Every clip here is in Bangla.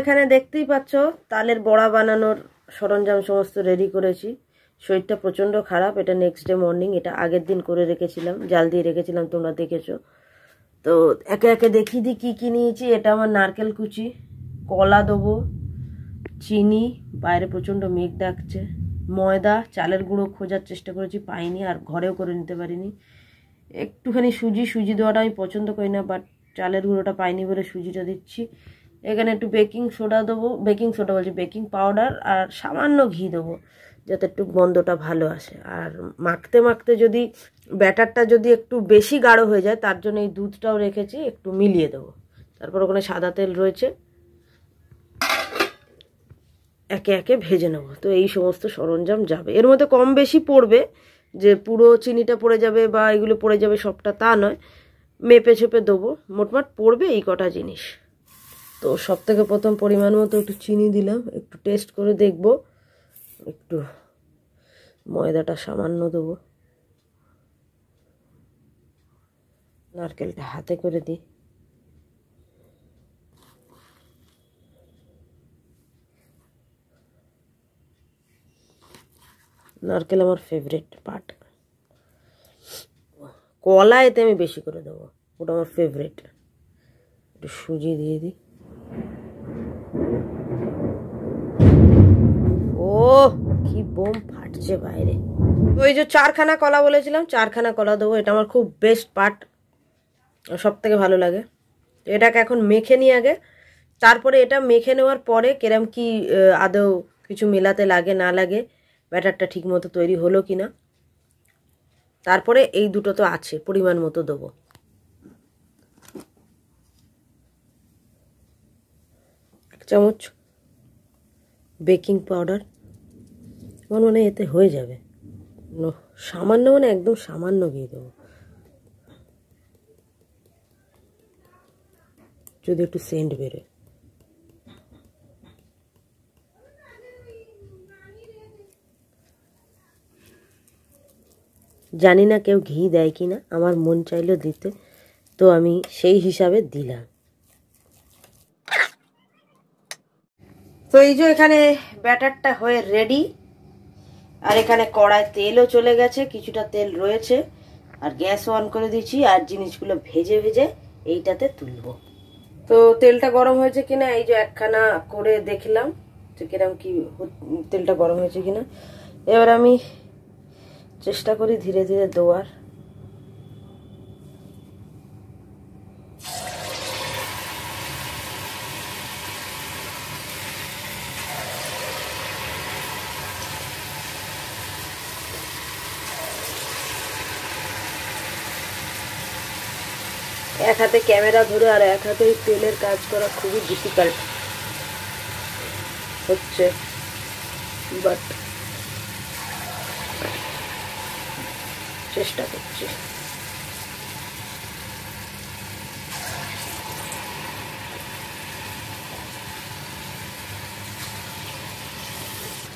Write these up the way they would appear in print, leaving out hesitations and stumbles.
এখানে দেখতেই পাচ্ছ তালের বড়া বানানোর সরঞ্জাম সমস্ত রেডি করেছি। শরীরটা প্রচণ্ড খারাপ, এটা নেক্সট ডে মর্নিং, এটা আগের দিন করে রেখেছিলাম, জাল দিয়ে রেখেছিলাম, তোমরা দেখেছো। তো একে একে দেখিয়ে দিই কী কী নিয়েছি। এটা আমার নারকেল কুচি, কলা দেবো, চিনি, বাইরে প্রচণ্ড মেঘ ডাকছে, ময়দা, চালের গুঁড়ো খোঁজার চেষ্টা করেছি, পাইনি, আর ঘরেও করে নিতে পারিনি। একটুখানি সুজি দেওয়াটা আমি পছন্দ করি না, বাট চালের গুঁড়োটা পাইনি বলে সুজিটা দিচ্ছি। এখানে একটু বেকিং সোডা দেবো, বেকিং পাউডার, আর সামান্য ঘি দেবো যাতে একটু গন্ধটা ভালো আসে। আর মাখতে মাখতে যদি ব্যাটারটা যদি একটু বেশি গাঢ় হয়ে যায়, তার জন্য এই দুধটাও রেখেছি, একটু মিলিয়ে দেবো। তারপর ওখানে সাদা তেল রয়েছে, একে একে ভেজে নেব। তো এই সমস্ত সরঞ্জাম যাবে, এর মধ্যে কম বেশি পড়বে, যে পুরো চিনিটা পড়ে যাবে বা এগুলো পড়ে যাবে সবটা তা নয়, মেপে ছেপে দেবো, মোটমাট পড়বে এই কটা জিনিস। তো সব থেকে প্রথম পরিমাণ মতো একটু চিনি দিলাম, একটু টেস্ট করে দেখব, একটু ময়দাটা সামান্য দেবো, নারকেলটা হাতে করে দিই, নারকেল আমার ফেভারিট পার্ট, কলা এতে আমি বেশি করে দেবো, ওটা আমার ফেভারিট। একটু সুজি দিয়ে দিই, ও কি বোম ফাটছে বাইরে। ওই যে 4খানা কলা বলেছিলাম, 4খানা কলা দেবো, এটা আমার খুব বেস্ট পার্ট, সব থেকে ভালো লাগে। এটাকে এখন মেখে নিই আগে, তারপরে এটা মেখে নেওয়ার পরে কেরম কি আদৌ কিছু মেলাতে লাগে না লাগে, ব্যাটারটা ঠিক মতো তৈরি হলো কি না, তারপরে এই দুটো তো আছে, পরিমাণ মতো দেবো। এক চামচ বেকিং পাউডার, আমার মনে হয় এতে হয়ে যাবে, সামান্য, মানে একদম সামান্য দিয়ে দেবো, যদি একটু সেন্ট বেরোয়। জানি না কেউ ঘি দেয় কি না, আমার মন চাইলো দিতে, তো আমি সেই হিসাবে দিলাম। তো এই যে এখানে ব্যাটারটা হয়ে রেডি, আর এখানে কড়ায় তেলও চলে গেছে, কিছুটা তেল রয়েছে, আর গ্যাস অন করে দিচ্ছি, আর জিনিসগুলো ভেজে ভেজে এইটাতে তুলবো। তো তেলটা গরম হয়েছে কিনা এই যে একখানা করে দেখলাম যে কিরম কি তেলটা গরম হয়েছে কিনা। এবার আমি চেষ্টা করি ধীরে ধীরে দেওয়ার। এক হাতে ক্যামেরা ধরে আর এক হাতে তেলের কাজ করা খুবই ডিফিকাল্ট হচ্ছে, বাট চেষ্টা করছি।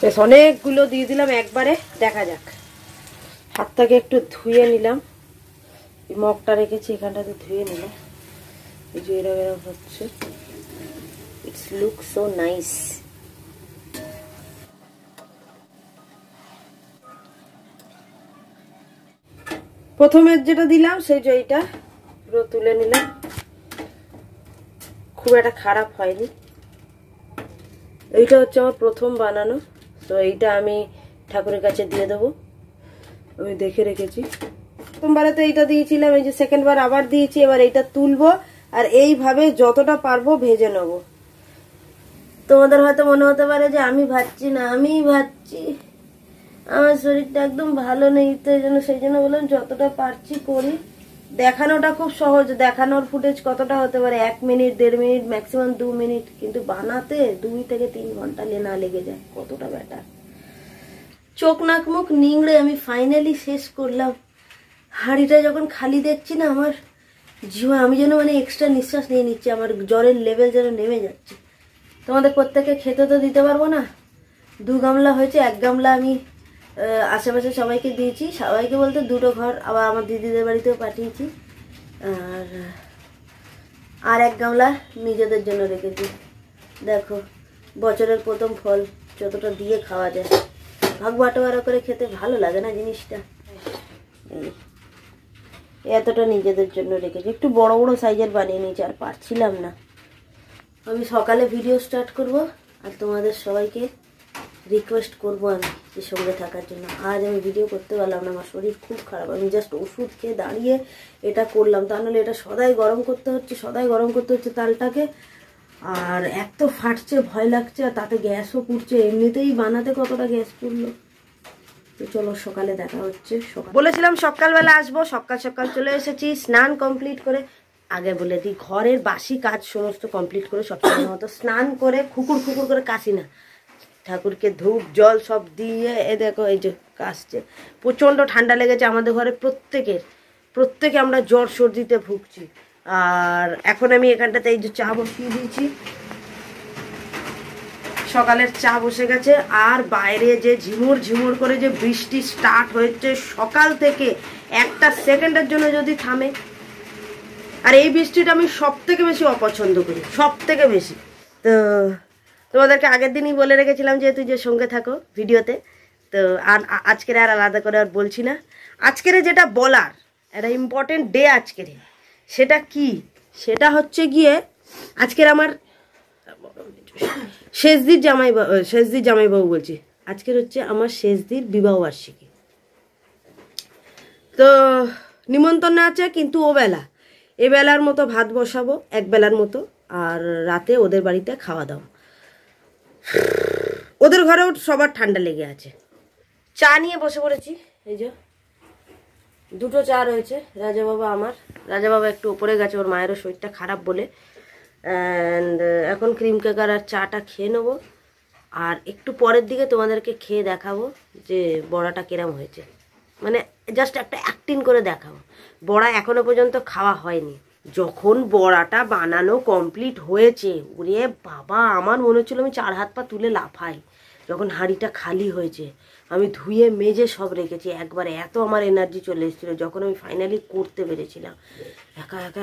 বেশ অনেকগুলো দিয়ে দিলাম একবারে, দেখা যাক। হাতটাকে একটু ধুয়ে নিলাম, মগটা রেখেছি এখানটাতে, ধুয়ে নিলাম। এই যে এরকম এরকম হচ্ছে, ইটস লুক সো নাইস। প্রথমে যেটা দিলাম সেই যে এইটা পুরো তুলে নিলাম, খুব একটা খারাপ হয়নি। এইটা হচ্ছে আমার প্রথম বানানো, তো এইটা আমি ঠাকুরের কাছে দিয়ে দেবো, আমি দেখে রেখেছি। প্রথমবারে তো এইটা দিয়েছিলাম, এই যে সেকেন্ডবার আবার দিয়েছি, এবার এইটা তুলবো আর এইভাবে যতটা পারবো ভেজে নেব। তোমাদের হয়তো মনে হতে পারে যে আমি ভাজছি না, আমিই ভাজছি, আমার শরীরটা একদম ভালো নেই, তো সেই জন্য বললাম যতটা পারছি করি। দেখানোটা খুব সহজ, দেখানোর ফুটেজ কতটা হতে পারে 1 মিনিট 1.5 মিনিট, ম্যাক্সিমাম 2 মিনিট, কিন্তু বানাতে 2 থেকে 3 ঘন্টা না লেগে যায়, কতটা ব্যাটার। চোখ নাক মুখ নিংড়ে আমি ফাইনালি শেষ করলাম। হাঁড়িটা যখন খালি দেখছি না, আমার জীবন, আমি যেন মানে এক্সট্রা নিঃশ্বাস নিয়ে নিচ্ছি, আমার জ্বরের লেভেল যেন নেমে যাচ্ছে। তোমাদের প্রত্যেককে খেতে তো দিতে পারবো না, 2 গামলা হয়েছে, 1 গামলা আমি আশেপাশে সবাইকে দিয়েছি, সবাইকে বলতে 2টো ঘর, আবার আমার দিদিদের বাড়িতেও পাঠিয়েছি, আর 1 গামলা নিজেদের জন্য রেখেছি। দেখো বছরের প্রথম ফল, যতটা দিয়ে খাওয়া যায়। ভাগ বাটোয়ারা করে খেতে ভালো লাগে না জিনিসটা। এতটা নিজেদের জন্য রেখেছি, একটু বড় বড় সাইজের বানিয়ে নিয়েছি, আর পারছিলাম না। আমি সকালে ভিডিও স্টার্ট করব, আর তোমাদের সবাইকে রিকোয়েস্ট করব আমি যে সঙ্গে থাকার জন্য। আজ আমি ভিডিও করতে পারলাম না, আমার শরীর খুব খারাপ। আমি জাস্ট ওষুধ খেয়ে দাঁড়িয়ে এটা করলাম, তা নাহলে এটা সদাই গরম করতে হচ্ছে তালটাকে। আর এত ফাটছে, ভয় লাগছে, আর তাতে গ্যাসও পুড়ছে। এমনিতেই বানাতে কতটা গ্যাস পুড়লো। তো চলো সকালে দেখা হচ্ছে। বলেছিলাম সকালবেলা আসবো, সকাল সকাল চলে এসেছি। স্নান কমপ্লিট করে, আগে বলে দিই ঘরের বাসি কাজ সমস্ত কমপ্লিট করে সবসময় মতো স্নান করে খুকুর করে কাশি না, ঠাকুরকে ধূপ জল সব দিয়ে এ দেখো এই যে কাশছে। প্রচণ্ড ঠান্ডা লেগেছে আমাদের ঘরে প্রত্যেকে আমরা জ্বর সর্দিতে ভুগছি। আর এখন আমি এখানটাতে এই যে চা বসিয়ে দিয়েছি, সকালের চা বসে গেছে। আর বাইরে যে ঝিমুর করে যে বৃষ্টি স্টার্ট হয়েছে সকাল থেকে, একটা সেকেন্ডের জন্য যদি থামে। আর এই বৃষ্টিটা আমি সব থেকে বেশি অপছন্দ করি, সব থেকে বেশি। তো তোমাদেরকে আগের দিনই বলে রেখেছিলাম যেহেতু যে সঙ্গে থাকো ভিডিওতে। তো আর আজকের আর আলাদা করে আর বলছি না। আজকের যেটা বলার একটা ইম্পর্টেন্ট ডে আজকের, সেটা কি? সেটা হচ্ছে গিয়ে আজকের আমার শেষদির জামাইবাবু বলছি, আজকের হচ্ছে আমার শেষদির বিবাহবার্ষিকী। তো নিমন্ত্রণ আছে, কিন্তু এবেলার মতো ভাত বসাবো, একবেলার মতো। আর রাতে ওদের বাড়িতে খাওয়া দাওয়া। ওদের ঘরেও সবার ঠান্ডা লেগে আছে। চা নিয়ে বসে পড়েছি, এই যে দুটো চা রয়েছে। রাজা বাবা একটু উপরে গেছে, ওর মায়েরও শরীরটা খারাপ বলে। অ্যান্ড এখন ক্রিম কেকার আর চাটা খেয়ে নেবো। আর একটু পরের দিকে তোমাদেরকে খেয়ে দেখাবো যে বড়াটা কিরম হয়েছে। মানে জাস্ট একটা অ্যাক্টিং করে দেখাবো। বড়া এখনো পর্যন্ত খাওয়া হয়নি। যখন বড়াটা বানানো কমপ্লিট হয়েছে, ওরে বাবা, আমার মনে হচ্ছিল আমি 4 হাত পা তুলে লাফাই। যখন হাঁড়িটা খালি হয়েছে, আমি ধুয়ে মেজে সব রেখেছি একবারে। এত আমার এনার্জি চলে এসেছিলো যখন আমি ফাইনালি করতে পেরেছিলাম।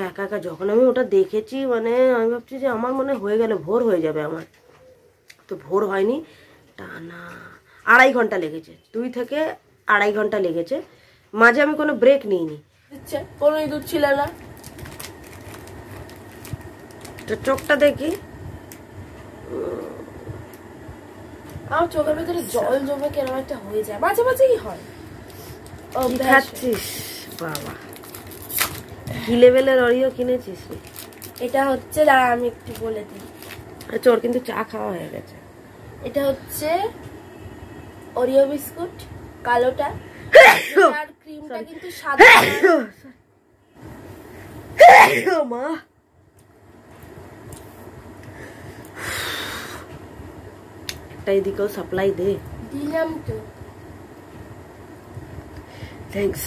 একা যখন আমি ওটা দেখেছি, মানে আমি ভাবছি যে আমার মনে হয়ে গেল ভোর হয়ে যাবে আমার। তো ভোর হয়নি, টানা 2.5 ঘন্টা লেগেছে, 2 থেকে 2.5 ঘন্টা লেগেছে। মাঝে আমি কোনো ব্রেক নিইনি। কোনো ইঁদুর ছিল না। তো চোখটা দেখি, আমার চোখের ভেতরে জল জমে কেরম একটা হয়ে যায় মাঝে মাঝে। কি হয়? খাচ্ছিস বাবা? কি লেভেলের অরিও কিনেছিস? এটা হচ্ছে, দাঁড়া আমি একটু বলে দিই। আচ্ছা, ওর কিন্তু চা খাওয়া হয়ে গেছে। এটা হচ্ছে ওরিও বিস্কুট, কালোটা। আর ক্রিমটা কিন্তু সাদা। মা, একটা এদিকেও সাপ্লাই দে। দিলাম তো, থ্যাঙ্কস।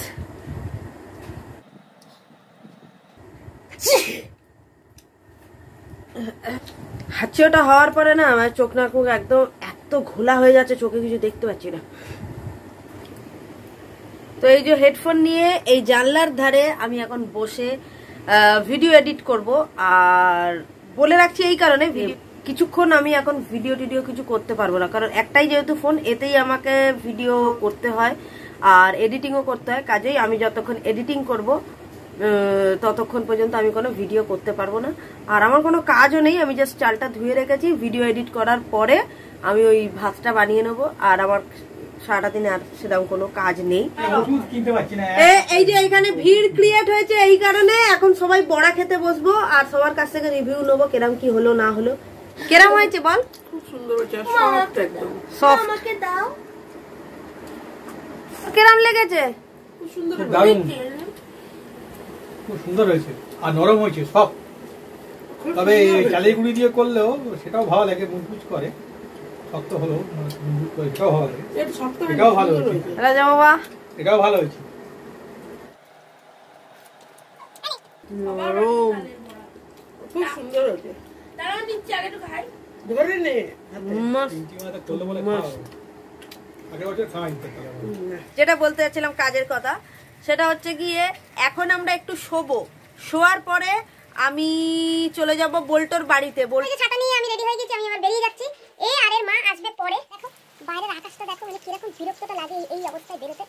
হাঁচিওটা হওয়ার পরে না আমার চোখ নাক মুখ একদম এত ঘোলা হয়ে যাচ্ছে, চোখে কিছু দেখতে পাচ্ছি না। তো এই যে হেডফোন নিয়ে এই জানলার ধারে আমি এখন বসে ভিডিও এডিট করব। আর বলে রাখছি এই কারণে, কিছুক্ষণ আমি এখন ভিডিও কিছু করতে পারবো না, কারণ একটাই যেহেতু ফোন, এতেই আমাকে ভিডিও করতে হয় আর এডিটিংও করতে হয়। কাজেই আমি যতক্ষণ এডিটিং করব ততক্ষণ পর্যন্ত আমি কোনো ভিডিও করতে পারবো না। আর আমার কোনো কাজও নেই, আমি জাস্ট চালটা ধুয়ে রেখেছি। ভিডিও এডিট করার পরে আমি ওই ভাতটা বানিয়ে নেবো। আর আমার সারাটা দিনে আর সেরকম কোনো কাজ নেই। এই যে এখানে ভিড় ক্রিয়েট হয়েছে, এই কারণে এখন সবাই বড়া খেতে বসবো আর সবার কাছ থেকে রিভিউ নেবো কিরম কি হলো না হলো। কিরম হয়েছে বল? খুব সুন্দর হয়েছে, সফট একদম সফট। আমাকে দাও। কিরম লেগেছে? খুব সুন্দর, খুব সুন্দর হয়েছে আর নরম হয়েছে সব। তবে চালের গুঁড়ি দিয়ে করলেও সেটাও ভালো লাগে, মুচমুচ করে। শক্ত হলো মুচমুচ করে, এটাও ভালো লাগে। এটাও ভালো হয়েছে রাজা বাবা, এটাও ভালো হয়েছে। নরম, খুব সুন্দর হয়েছে। দাঁড়াও নিচ্ছি, আগে একটু খাই। ধরে নে। যেটা বলতে যাচ্ছিলাম কাজের কথা, সেটা হচ্ছে গিয়ে এখন আমরা একটু শোবো। শোয়ার পরে আমি চলে যাব বল্টুর বাড়িতে। বলতে ছাতা নিয়ে আমি রেডি হয়ে গেছি, আমি আবার বেরিয়ে যাচ্ছি। এই আরের মা আসবে পরে। দেখো বাইরের আকাশটা দেখো, মানে কিরকম বিরক্তটা লাগে এই অবস্থায় বেরোতে।